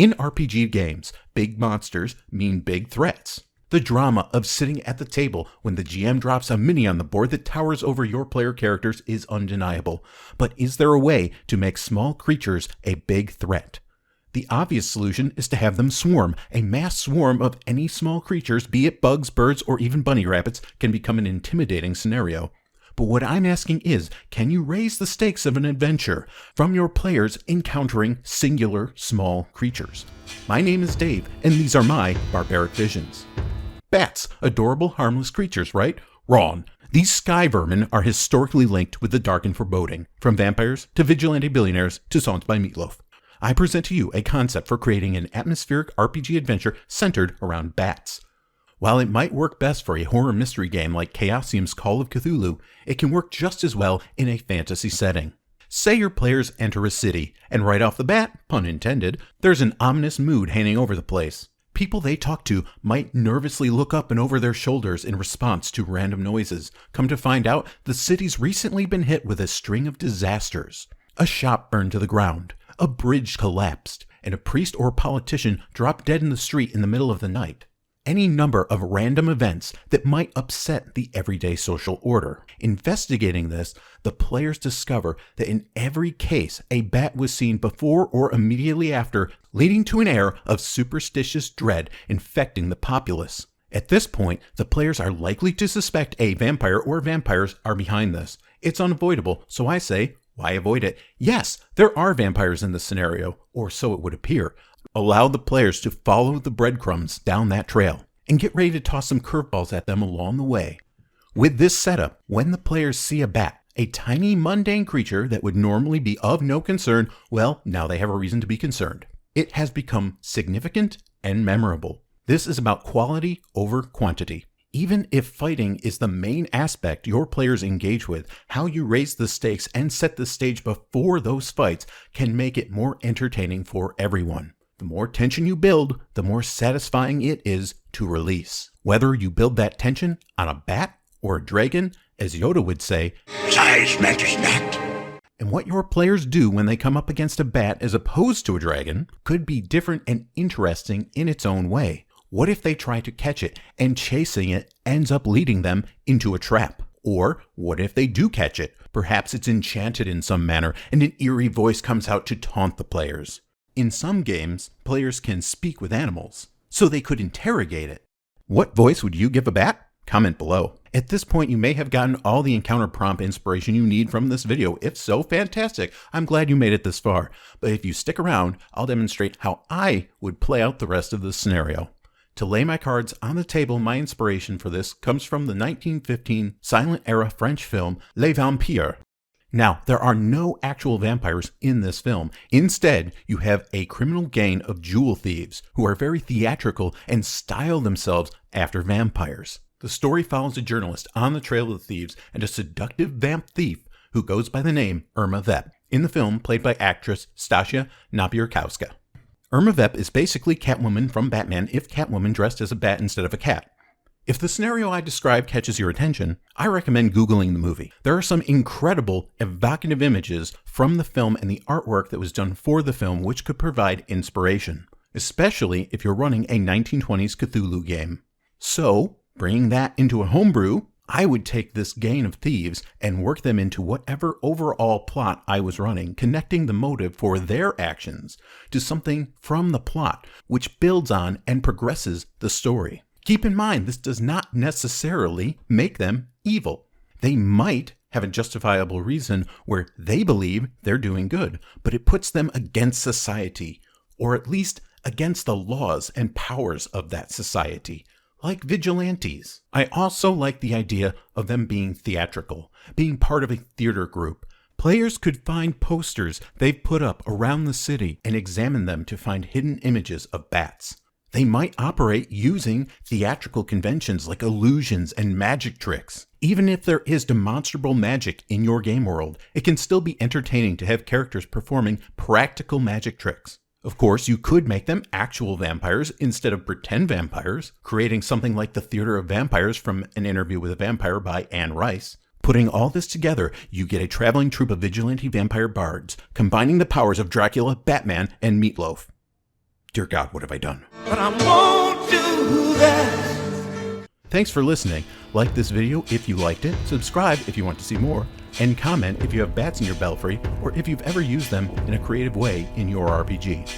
In RPG games, big monsters mean big threats. The drama of sitting at the table when the GM drops a mini on the board that towers over your player characters is undeniable. But is there a way to make small creatures a big threat? The obvious solution is to have them swarm. A mass swarm of any small creatures, be it bugs, birds, or even bunny rabbits, can become an intimidating scenario. But what I'm asking is, can you raise the stakes of an adventure from your players encountering singular small creatures? My name is Dave, and these are my barbaric visions. Bats, adorable, harmless creatures, right? Wrong. These sky vermin are historically linked with the dark and foreboding, from vampires to vigilante billionaires to songs by Meatloaf. I present to you a concept for creating an atmospheric RPG adventure centered around bats. While it might work best for a horror mystery game like Chaosium's Call of Cthulhu, it can work just as well in a fantasy setting. Say your players enter a city, and right off the bat, pun intended, there's an ominous mood hanging over the place. People they talk to might nervously look up and over their shoulders in response to random noises. Come to find out, the city's recently been hit with a string of disasters. A shop burned to the ground, a bridge collapsed, and a priest or politician dropped dead in the street in the middle of the night. Any number of random events that might upset the everyday social order. Investigating this, the players discover that in every case, a bat was seen before or immediately after, leading to an air of superstitious dread infecting the populace. At this point, the players are likely to suspect a vampire or vampires are behind this. It's unavoidable, so I say, why avoid it? Yes, there are vampires in this scenario, or so it would appear. Allow the players to follow the breadcrumbs down that trail, and get ready to toss some curveballs at them along the way. With this setup, when the players see a bat, a tiny mundane creature that would normally be of no concern, well, now they have a reason to be concerned. It has become significant and memorable. This is about quality over quantity. Even if fighting is the main aspect your players engage with, how you raise the stakes and set the stage before those fights can make it more entertaining for everyone. The more tension you build, the more satisfying it is to release. Whether you build that tension on a bat or a dragon, as Yoda would say, size matters not. And what your players do when they come up against a bat as opposed to a dragon could be different and interesting in its own way. What if they try to catch it and chasing it ends up leading them into a trap? Or what if they do catch it? Perhaps it's enchanted in some manner and an eerie voice comes out to taunt the players. In some games, players can speak with animals, so they could interrogate it. What voice would you give a bat? Comment below. At this point, you may have gotten all the encounter prompt inspiration you need from this video. If so, fantastic. I'm glad you made it this far. But if you stick around, I'll demonstrate how I would play out the rest of this scenario. To lay my cards on the table, my inspiration for this comes from the 1915 silent-era French film Les Vampires. Now, there are no actual vampires in this film. Instead, you have a criminal gang of jewel thieves who are very theatrical and style themselves after vampires. The story follows a journalist on the trail of the thieves and a seductive vamp thief who goes by the name Irma Vep, in the film played by actress Stasia Napierkowska. Irma Vep is basically Catwoman from Batman if Catwoman dressed as a bat instead of a cat. If the scenario I described catches your attention, I recommend Googling the movie. There are some incredible, evocative images from the film and the artwork that was done for the film which could provide inspiration, especially if you're running a 1920s Cthulhu game. So, bringing that into a homebrew, I would take this gang of thieves and work them into whatever overall plot I was running, connecting the motive for their actions to something from the plot, which builds on and progresses the story. Keep in mind, this does not necessarily make them evil. They might have a justifiable reason where they believe they're doing good, but it puts them against society, or at least against the laws and powers of that society. Like vigilantes. I also like the idea of them being theatrical, being part of a theater group. Players could find posters they've put up around the city and examine them to find hidden images of bats. They might operate using theatrical conventions like illusions and magic tricks. Even if there is demonstrable magic in your game world, it can still be entertaining to have characters performing practical magic tricks. Of course, you could make them actual vampires instead of pretend vampires, creating something like The Theater of Vampires from An Interview with a Vampire by Anne Rice. Putting all this together, you get a traveling troupe of vigilante vampire bards, combining the powers of Dracula, Batman, and Meatloaf. Dear God, what have I done? But I won't do that. Thanks for listening. Like this video if you liked it, subscribe if you want to see more, and comment if you have bats in your belfry or if you've ever used them in a creative way in your RPG.